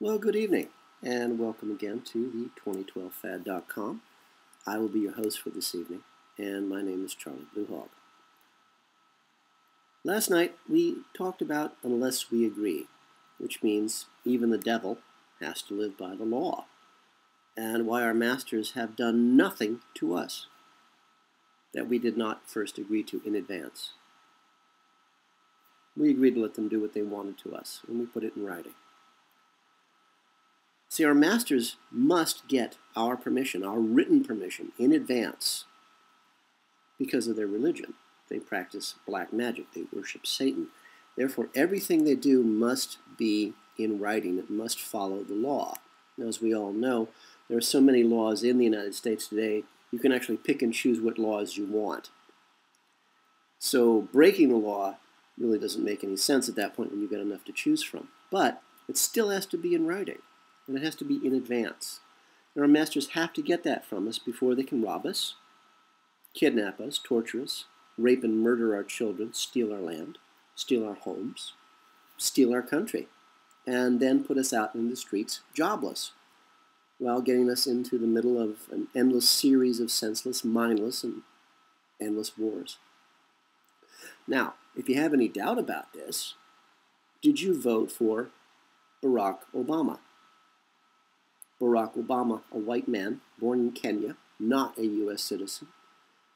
Well, good evening, and welcome again to the 2012fad.com. I will be your host for this evening, and my name is Charlie Bluehawk. Last night, we talked about unless we agree, which means even the devil has to live by the law, and why our masters have done nothing to us that we did not first agree to in advance. We agreed to let them do what they wanted to us, and we put it in writing. See, our masters must get our permission, our written permission, in advance because of their religion. They practice black magic. They worship Satan. Therefore, everything they do must be in writing. It must follow the law. Now, as we all know, there are so many laws in the United States today, you can actually pick and choose what laws you want. So breaking the law really doesn't make any sense at that point when you've got enough to choose from. But it still has to be in writing. And it has to be in advance. And our masters have to get that from us before they can rob us, kidnap us, torture us, rape and murder our children, steal our land, steal our homes, steal our country, and then put us out in the streets jobless, while getting us into the middle of an endless series of senseless, mindless, and endless wars. Now, if you have any doubt about this, did you vote for Barack Obama? Barack Obama, a white man, born in Kenya, not a U.S. citizen,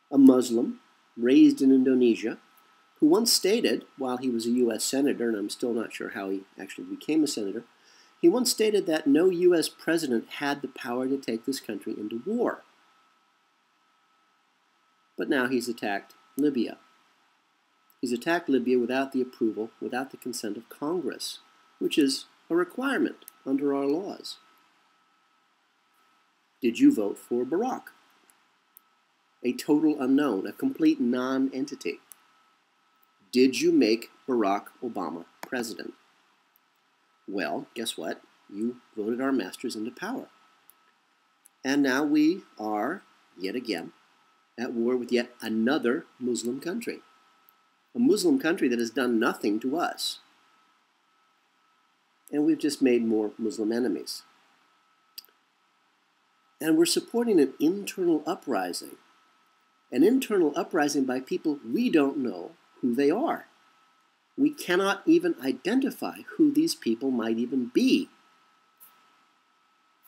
a Muslim, raised in Indonesia, who once stated, while he was a U.S. senator, and I'm still not sure how he actually became a senator, he once stated that no U.S. president had the power to take this country into war. But now he's attacked Libya. He's attacked Libya without the approval, without the consent of Congress, which is a requirement under our laws. Did you vote for Barack? A total unknown, a complete non-entity. Did you make Barack Obama president? Well, guess what? You voted our masters into power. And now we are, yet again, at war with yet another Muslim country. A Muslim country that has done nothing to us. And we've just made more Muslim enemies. And we're supporting an internal uprising by people we don't know who they are. We cannot even identify who these people might even be.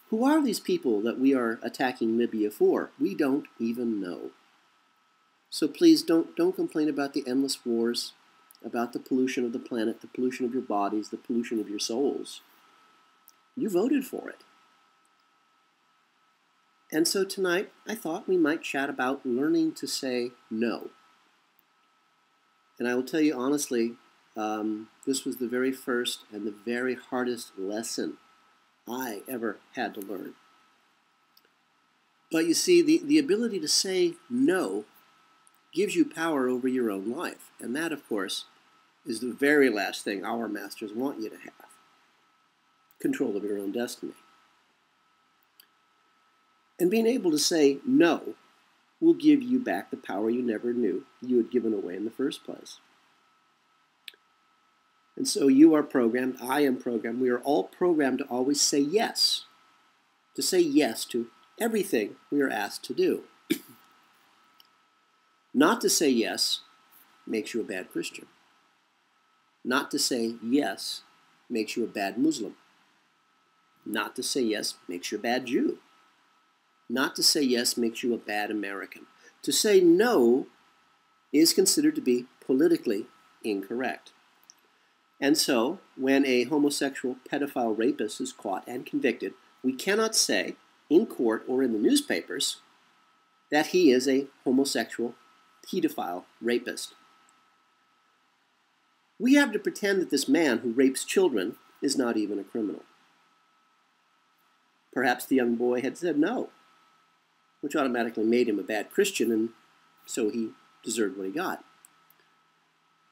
Who are these people that we are attacking Libya for? We don't even know. So please don't complain about the endless wars, about the pollution of the planet, the pollution of your bodies, the pollution of your souls. You voted for it. And so tonight, I thought we might chat about learning to say no. And I will tell you honestly, this was the very first and the very hardest lesson I ever had to learn. But you see, the ability to say no gives you power over your own life. And that, of course, is the very last thing our masters want you to have. Control of your own destiny. And being able to say no will give you back the power you never knew you had given away in the first place. And so you are programmed, I am programmed, we are all programmed to always say yes. To say yes to everything we are asked to do. Not to say yes makes you a bad Christian. Not to say yes makes you a bad Muslim. Not to say yes makes you a bad Jew. Not to say yes makes you a bad American. To say no is considered to be politically incorrect. And so, when a homosexual pedophile rapist is caught and convicted, we cannot say in court or in the newspapers that he is a homosexual pedophile rapist. We have to pretend that this man who rapes children is not even a criminal. Perhaps the young boy had said no, which automatically made him a bad Christian, and so he deserved what he got.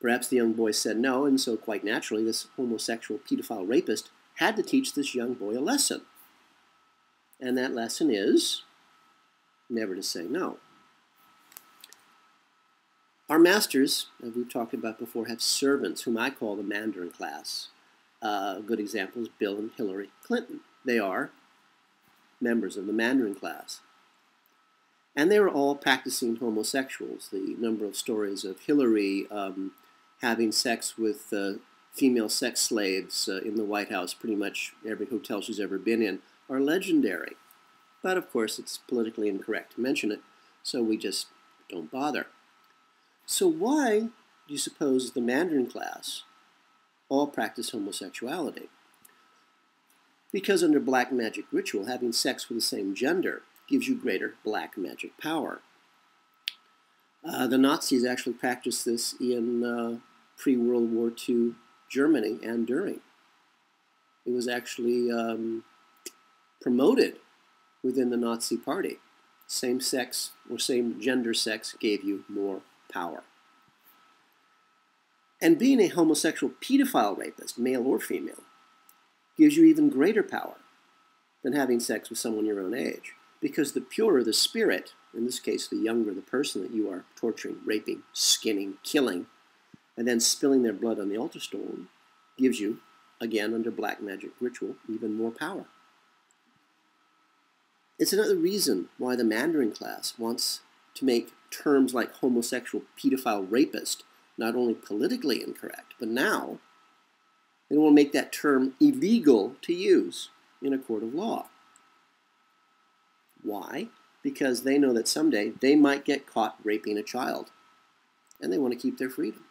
Perhaps the young boy said no, and so quite naturally this homosexual pedophile rapist had to teach this young boy a lesson. And that lesson is never to say no. Our masters, as we've talked about before, have servants, whom I call the Mandarin class. A good example is Bill and Hillary Clinton. They are members of the Mandarin class. And they were all practicing homosexuals. The number of stories of Hillary having sex with female sex slaves in the White House, pretty much every hotel she's ever been in, are legendary. But of course, it's politically incorrect to mention it, so we just don't bother. So why do you suppose the Mandarin class all practice homosexuality? Because under black magic ritual, having sex with the same gender gives you greater black magic power. The Nazis actually practiced this in pre-World War II Germany and during. It was actually promoted within the Nazi party. Same sex or same gender sex gave you more power. And being a homosexual pedophile rapist, male or female, gives you even greater power than having sex with someone your own age. Because the purer the spirit, in this case the younger the person that you are torturing, raping, skinning, killing, and then spilling their blood on the altar stone, gives you, again under black magic ritual, even more power. It's another reason why the Mandarin class wants to make terms like homosexual pedophile rapist not only politically incorrect, but now they want to make that term illegal to use in a court of law. Why? Because they know that someday they might get caught raping a child, and they want to keep their freedom.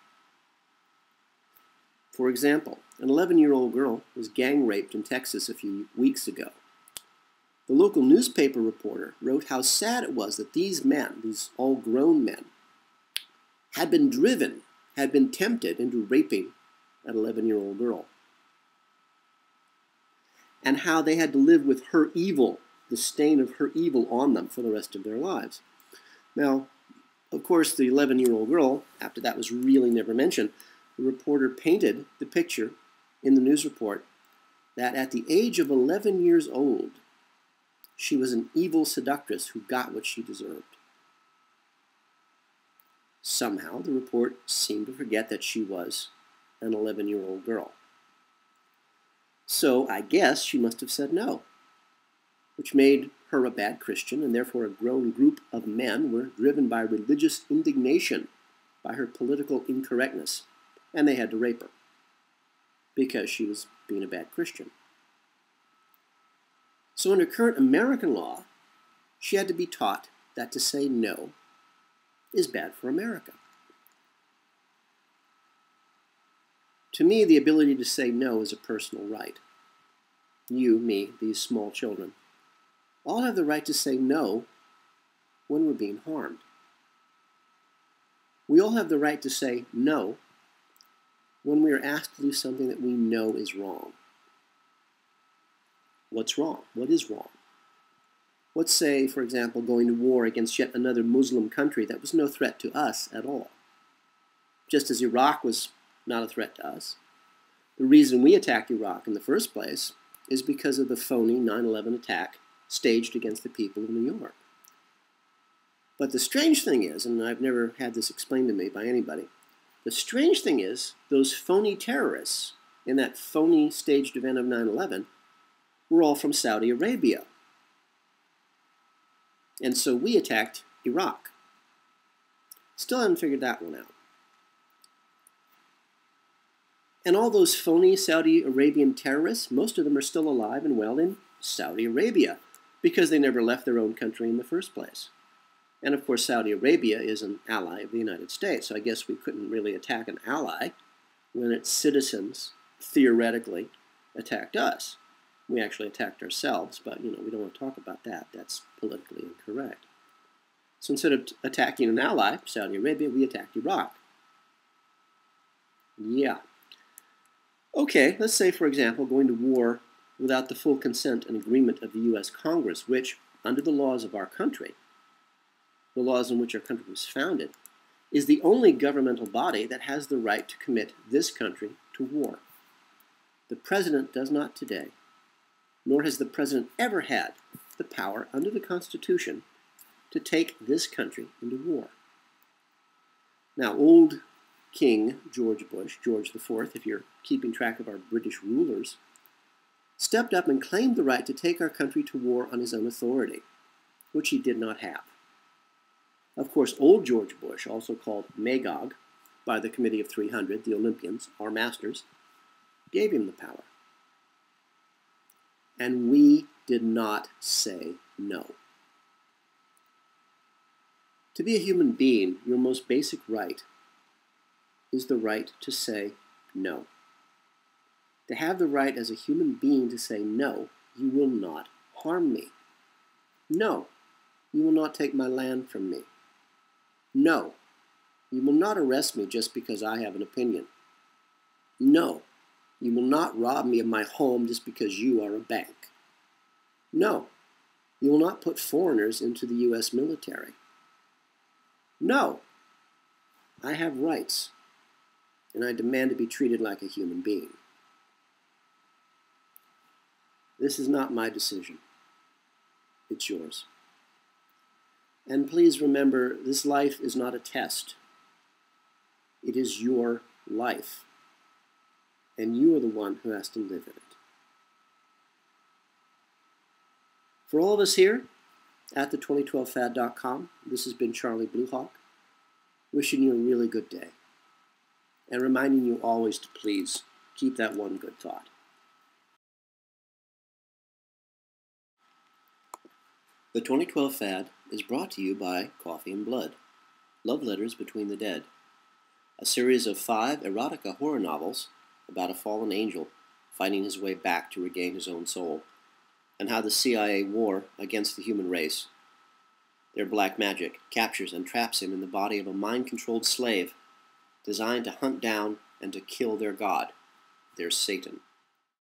For example, an 11-year-old girl was gang raped in Texas a few weeks ago. The local newspaper reporter wrote how sad it was that these men, these all grown men, had been driven, had been tempted into raping an 11-year-old girl. And how they had to live with her evil, the stain of her evil on them for the rest of their lives. Now, of course, the 11-year-old girl, after that was really never mentioned, the reporter painted the picture in the news report that at the age of 11 years old, she was an evil seductress who got what she deserved. Somehow, the report seemed to forget that she was an 11-year-old girl. So I guess she must have said no, which made her a bad Christian, and therefore a grown group of men were driven by religious indignation by her political incorrectness, and they had to rape her because she was being a bad Christian. So under current American law, she had to be taught that to say no is bad for America. To me, the ability to say no is a personal right. You, me, these small children, all have the right to say no when we're being harmed. We all have the right to say no when we are asked to do something that we know is wrong. What's wrong? What is wrong? Let's say, for example, going to war against yet another Muslim country that was no threat to us at all. Just as Iraq was not a threat to us. The reason we attacked Iraq in the first place is because of the phony 9/11 attack staged against the people of New York. But the strange thing is, and I've never had this explained to me by anybody, the strange thing is those phony terrorists in that phony staged event of 9/11 were all from Saudi Arabia. And so we attacked Iraq. Still haven't figured that one out. And all those phony Saudi Arabian terrorists, most of them are still alive and well in Saudi Arabia because they never left their own country in the first place. And of course, Saudi Arabia is an ally of the United States, so I guess we couldn't really attack an ally when its citizens, theoretically, attacked us. We actually attacked ourselves, but we don't want to talk about that. That's politically incorrect. So instead of attacking an ally, Saudi Arabia, we attacked Iraq. Yeah. Okay, let's say, for example, going to war without the full consent and agreement of the U.S. Congress, which, under the laws of our country, the laws in which our country was founded, is the only governmental body that has the right to commit this country to war. The President does not today, nor has the President ever had the power under the Constitution to take this country into war. Now, old King George Bush, George IV, if you're keeping track of our British rulers, stepped up and claimed the right to take our country to war on his own authority, which he did not have. Of course, old George Bush, also called Magog by the Committee of 300, the Olympians, our masters, gave him the power. And we did not say no. To be a human being, your most basic right is the right to say no. To have the right as a human being to say no, you will not harm me. No, you will not take my land from me. No, you will not arrest me just because I have an opinion. No, you will not rob me of my home just because you are a bank. No, you will not put foreigners into the U.S. military. No, I have rights, and I demand to be treated like a human being. This is not my decision. It's yours. And please remember, this life is not a test. It is your life. And you are the one who has to live in it. For all of us here at the2012fad.com, this has been Charlie Bluehawk, wishing you a really good day, and reminding you always to please keep that one good thought. The 2012 Fad is brought to you by Coffee and Blood, Love Letters Between the Dead, a series of 5 erotica horror novels about a fallen angel finding his way back to regain his own soul, and how the CIA war against the human race, their black magic, captures and traps him in the body of a mind-controlled slave designed to hunt down and to kill their god, their Satan.